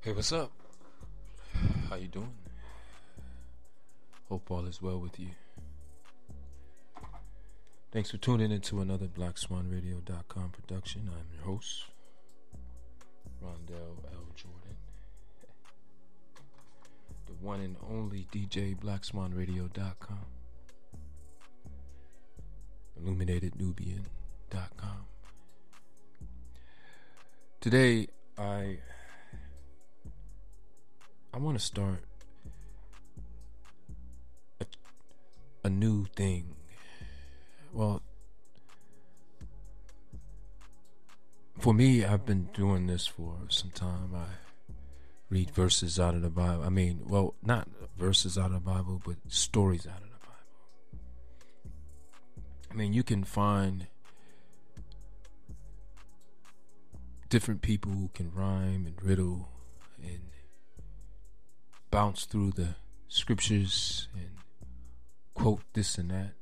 Hey, what's up? How you doing? Hope all is well with you. Thanks for tuning into another BlackSwanRadio.com production. I'm your host, Rondale L. Jordan, the one and only DJ BlackSwanRadio.com, IlluminatedNubian.com. Today, I want to start a new thing. Well, for me, I've been doing this for some time. I read verses out of the Bible. Not verses out of the Bible, but stories out of the Bible. You can find different people who can rhyme and riddle and bounce through the scriptures and quote this and that.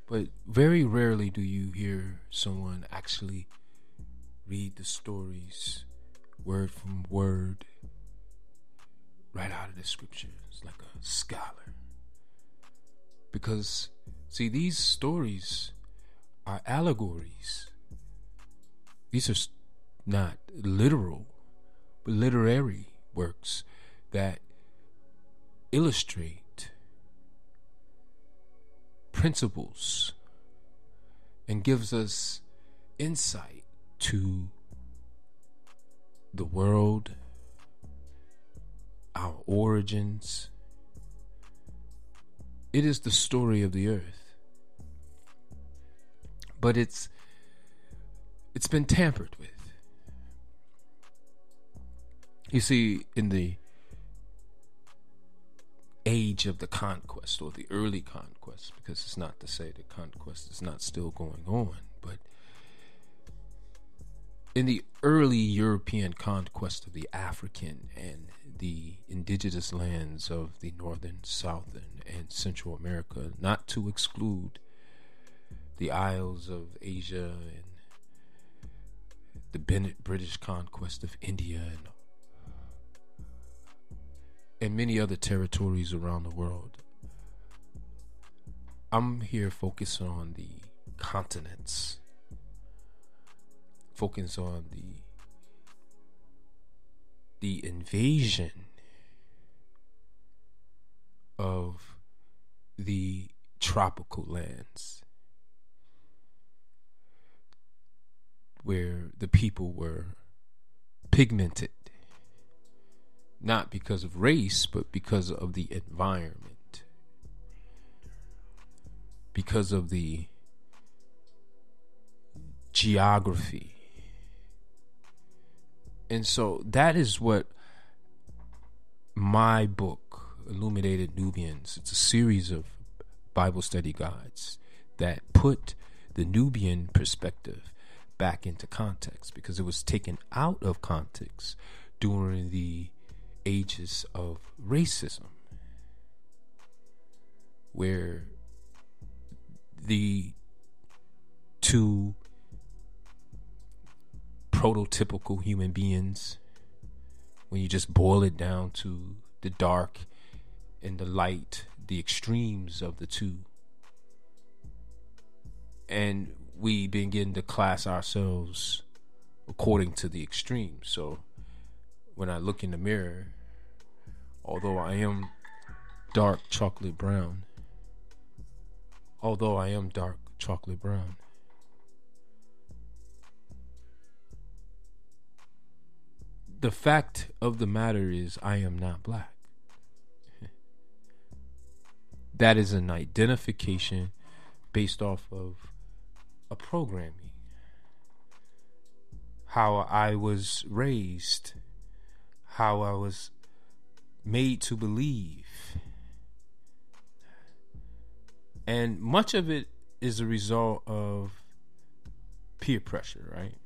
But very rarely do you hear someone actually read the stories word from word right out of the scriptures like a scholar. Because, see, these stories are allegories. These are not literal, but literary works that illustrate principles and gives us insight to the world, our origins. It is the story of the earth, but it's been tampered with. You see, in the age of the conquest, or the early conquest, because it's not to say the conquest is not still going on, but in the early European conquest of the African and the indigenous lands of the northern, southern, and Central America, not to exclude the Isles of Asia and the British conquest of India and many other territories around the world. I'm here focused on the continents, focus on the invasion of the tropical lands, where the people were pigmented, not because of race, but because of the environment, because of the geography. And so that is what my book, Illuminated Nubians, it's a series of Bible study guides that put the Nubian perspective back into context, because it was taken out of context during the ages of racism, where the two prototypical human beings, when you just boil it down to the dark and the light, the extremes of the two, and we begin to class ourselves according to the extremes. So when I look in the mirror, although I am dark chocolate brown, the fact of the matter is I am not black. That is an identification based off of a programming, how I was raised, how I was made to believe. And much of it is a result of peer pressure, right?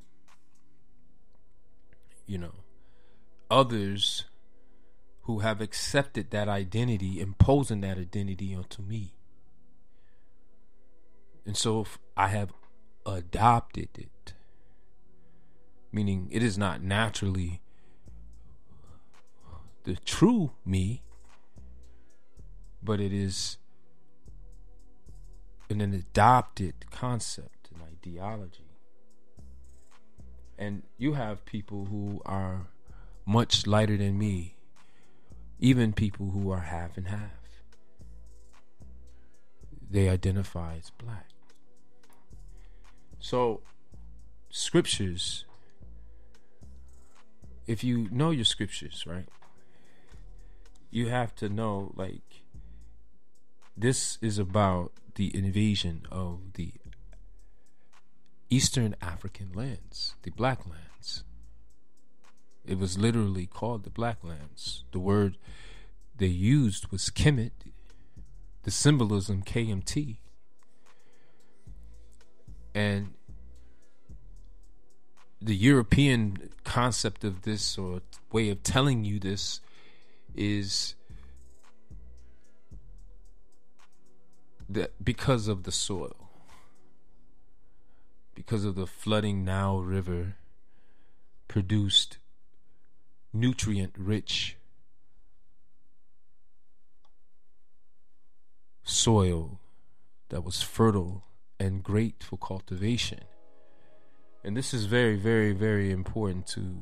Others who have accepted that identity, imposing that identity onto me. And so I have adopted it, meaning it is not naturally the true me, but it is an adopted concept, an ideology. And you have people who are much lighter than me, even people who are half and half. They identify as black. So, scriptures, if you know your scriptures, right, you have to know, like, this is about the invasion of the Eastern African lands, the Black Lands. It was literally called the Black Lands. The word they used was Kemet, the symbolism KMT. And the European concept of this, or way of telling you this, is that because of the soil, because of the flooding Nile River produced nutrient rich soil that was fertile and great for cultivation. And this is very, very, very important to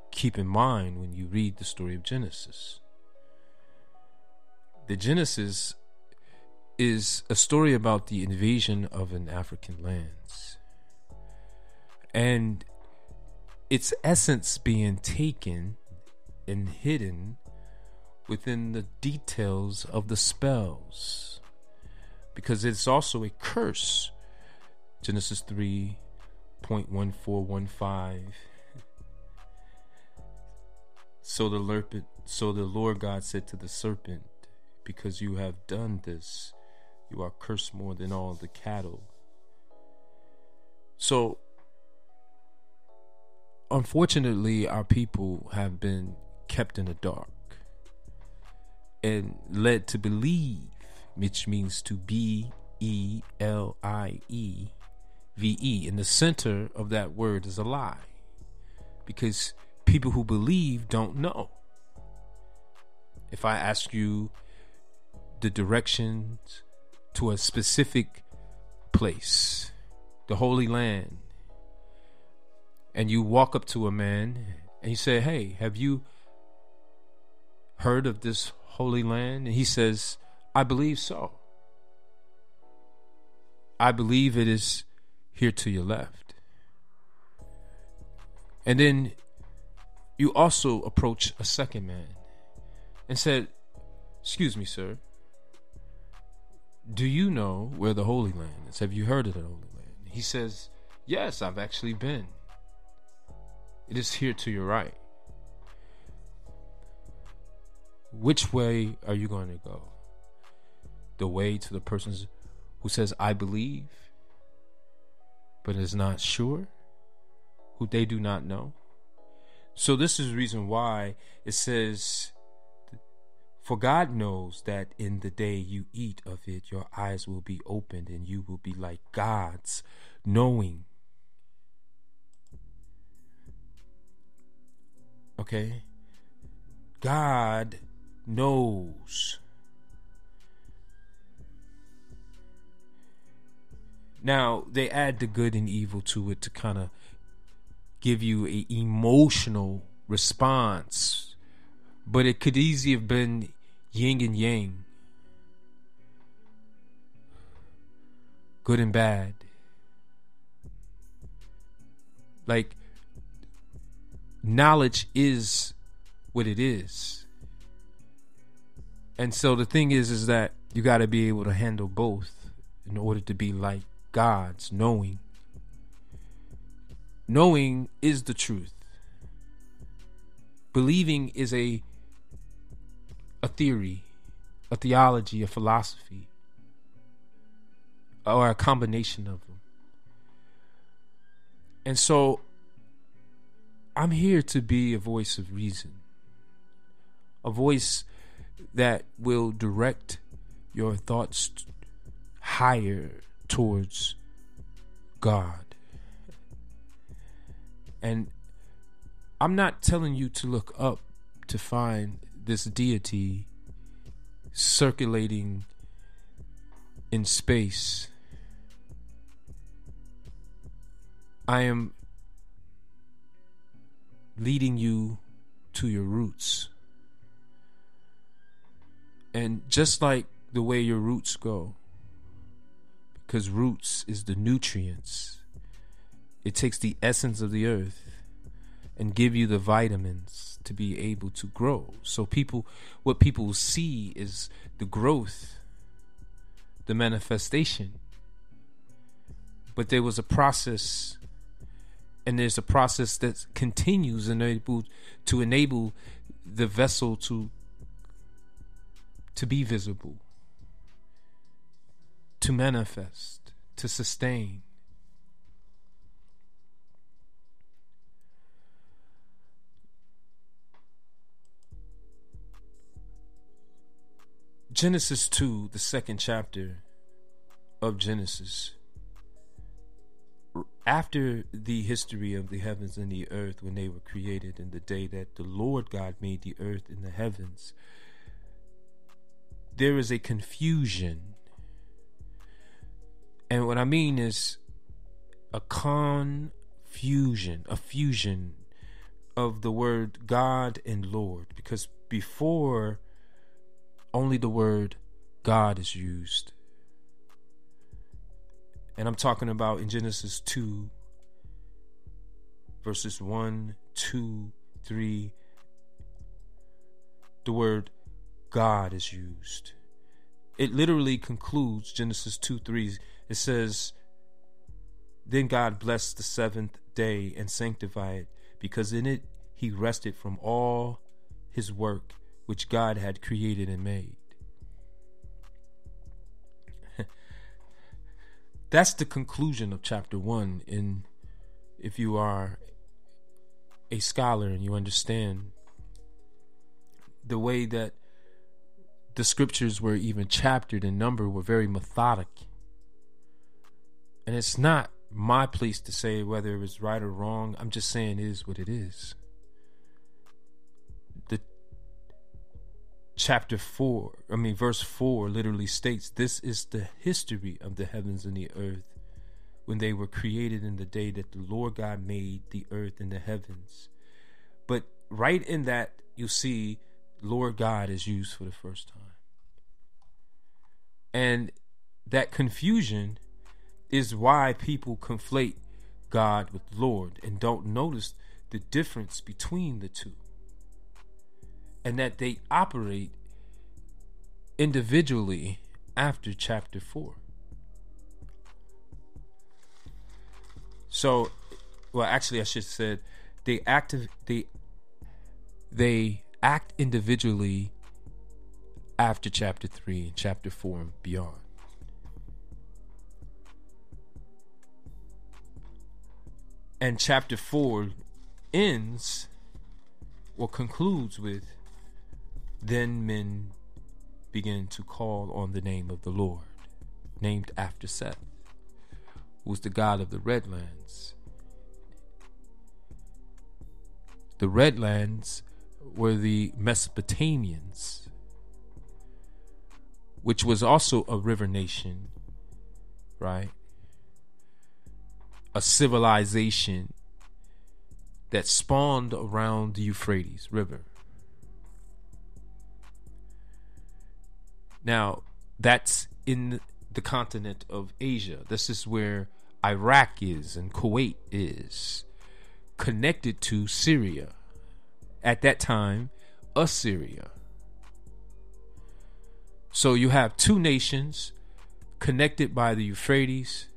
keep in mind when you read the story of Genesis. The Genesis is a story about the invasion of an African lands, and its essence being taken and hidden within the details of the spells, because it's also a curse. Genesis 3.1415. So the Lord God said to the serpent, because you have done this, you are cursed more than all the cattle. So, unfortunately, our people have been kept in the dark and led to believe, which means to BELIEVE. In the center of that word is a lie, because people who believe don't know. If I ask you the directions to a specific place, the Holy Land, and you walk up to a man and you say, hey, have you heard of this Holy Land? And he says, I believe so. I believe it is here to your left. And then you also approach a second man and said, excuse me, sir, do you know where the Holy Land is? Have you heard of the Holy Land? He says, yes, I've actually been. It is here to your right. Which way are you going to go? The way to the person who says, I believe, but is not sure, who they do not know? So this is the reason why it says, for God knows that in the day you eat of it, your eyes will be opened and you will be like gods, knowing. Okay? God knows. Now, they add the good and evil to it to kind of give you an emotional response. But it could easily have been yin and yang, good and bad. Like, knowledge is what it is. And so the thing is that you got to be able to handle both in order to be like God's knowing. Knowing is the truth. Believing is a theory, a theology, a philosophy, or a combination of them. And so I'm here to be a voice of reason, a voice that will direct your thoughts higher towards God. And I'm not telling you to look up deep to find this deity circulating in space. I am leading you to your roots. And just like the way your roots go, because roots is the nutrients, it takes the essence of the earth and give you the vitamins to be able to grow. So what people see is the growth, the manifestation. But there was a process, and there's a process that continues to enable the vessel to be visible, to manifest, to sustain. Genesis 2, the second chapter of Genesis. After the history of the heavens and the earth, when they were created, in the day that the Lord God made the earth and the heavens, there is a confusion. And what I mean is a confusion, a fusion of the word God and Lord. Because before, only the word God is used. And I'm talking about in Genesis 2, verses 1, 2, 3, the word God is used. It literally concludes Genesis 2:3. It says, "Then God blessed the seventh day and sanctified it, because in it he rested from all his work which God had created and made." That's the conclusion of chapter 1. And if you are a scholar and you understand the way that the scriptures were even chaptered and numbered, were very methodic. And it's not my place to say whether it was right or wrong. I'm just saying it is what it is. Verse 4 literally states, "This is the history of the heavens and the earth when they were created in the day that the Lord God made the earth and the heavens." But right in that, you see Lord God is used for the first time. And that confusion is why people conflate God with Lord and don't notice the difference between the two. And that they operate individually after chapter 4. So, well, actually, I should have said they act individually after chapter 3 and chapter 4 and beyond. And chapter 4 ends or concludes with, "Then men began to call on the name of the Lord," named after Seth, who was the god of the Redlands. The Redlands were the Mesopotamians, which was also a river nation, right? A civilization that spawned around the Euphrates River. Now, that's in the continent of Asia. This is where Iraq is and Kuwait is, connected to Syria. At that time, Assyria. So you have two nations connected by the Euphrates,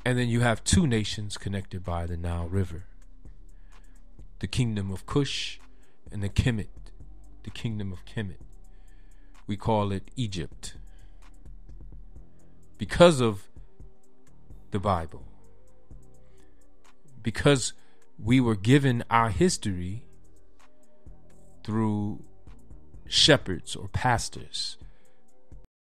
and then you have two nations connected by the Nile River. The kingdom of Cush and the Kemet, the kingdom of Kemet. We call it Egypt because of the Bible. Because we were given our history through shepherds or pastors